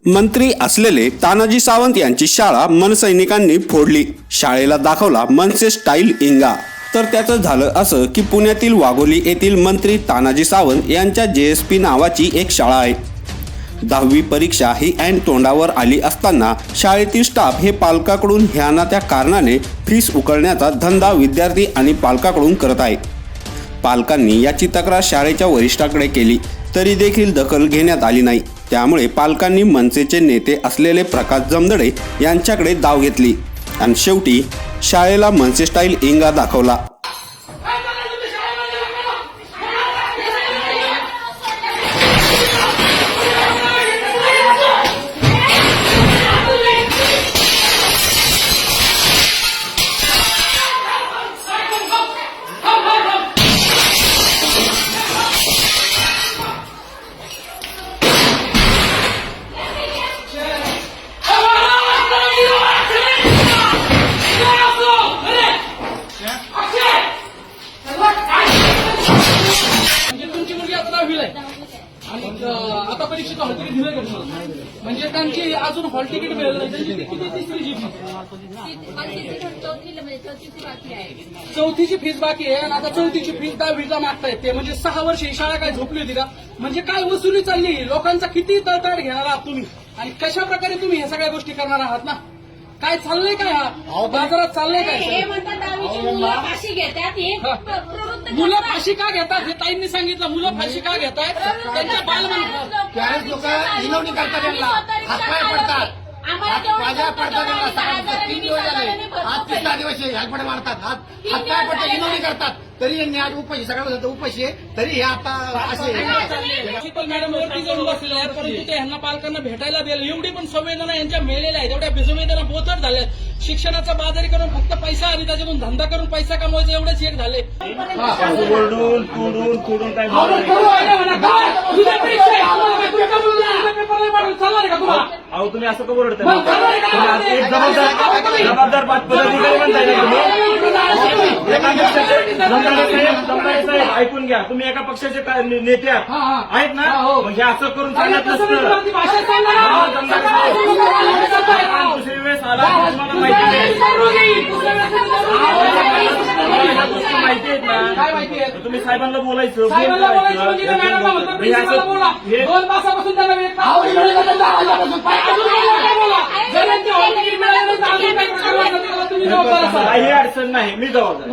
मंत्री असलेले तानाजी सावंत यांची शाळा मनसैनिकांनी फोडली। शाळेला दाखवला मनसे स्टाईल इंगा। तर त्याचं झालं असं की पुण्यातील वाघोली येथील मंत्री तानाजी सावंत यांच्या JSP नावाची एक शाळा आहे। 10वी परीक्षा ही ऐन तोंडावर आली असताना शाळेतील स्टाफ हे पालकाकडून ह्या ना त्या कारणाने फीस उकळण्याचा धंदा विद्यार्थी आणि पालकाकडून करत आहे। पालकांनी याची तक्रार शाळेच्या वरिष्ठांकडे केली तरी देखील दखल घेण्यात आली नाही। त्यामुळे पालकांनी मनसेचे नेते असलेले प्रकाश जमदडे यांच्याकडे धाव घेतली आणि शेवटी शाळेला मनसे स्टाईल इंगा दाखवला। आता परीक्षेचा हॉल तिकीट दिलं का म्हणजे त्यांची अजून हॉल तिकीट मिळालं नाही। त्यांची किती तिसरीची चौथीची फीस बाकी आहे आणि आता चौथीची फीस 10वीचा मागतायत ते म्हणजे 6 वर्ष ही शाळा काय झोपली होती का? म्हणजे काय वसुली चालली लोकांचा किती तळतळ घेणार आहात तुम्ही आणि कशा प्रकारे तुम्ही ह्या सगळ्या गोष्टी करणार आहात ना? काय चाललंय काय हा बाजारात चाललंय काय? हे म्हणतात 10वीची मुलं फाशी घेतात। मुलं फाशी का घेतात हे ताईंनी सांगितलं। मुलं फाशी का घेतात त्यांच्या त्यावेळेस लोक विनवणी करतात, त्यांना हातपाय पडतात, माझ्या पडतात, त्यांना 3 दिवस झाले, आज 3 दिवस हेल्पडे मारतात, हातपाय पडतात, विनवणी करतात। तरी यांनी आज उपाशी सगळं उपाशी आहे, तरी हे आता असे मॅडम वरती जाऊन बसलेले आहेत परंतु ते ह्यांना पालकांना भेटायला दिलं। एवढी पण संवेदना यांच्या मेलेल्या आहेत, एवढ्या बेसंवेदना बोचट झाल्यात। शिक्षणाचा बाजारी करून फक्त पैसा आणि त्याच्यातून धंदा करून पैसा कमवायचा एवढेच एक झाले। अहो तुम्ही असं का बोलताय? एक जबाबदार पदाधिकारी म्हणताय जमदाडे साहेब ऐकून घ्या, तुम्ही एका पक्षाचे नेते आहेत ना, म्हणजे असं करून चालत नसतं। दुसरी वेळेस आला तुम्हाला माहिती आहेत ना, तुम्ही साहेबांना बोलायचं। काही अडचण नाही, मी जबाबदार।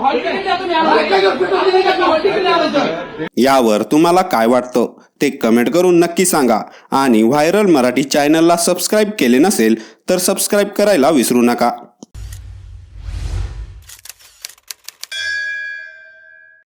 यावर तुम्हाला काय वाटतं ते कमेंट करून नक्की सांगा आणि व्हायरल मराठी चॅनलला सबस्क्राईब केले नसेल तर सबस्क्राईब करायला विसरू नका।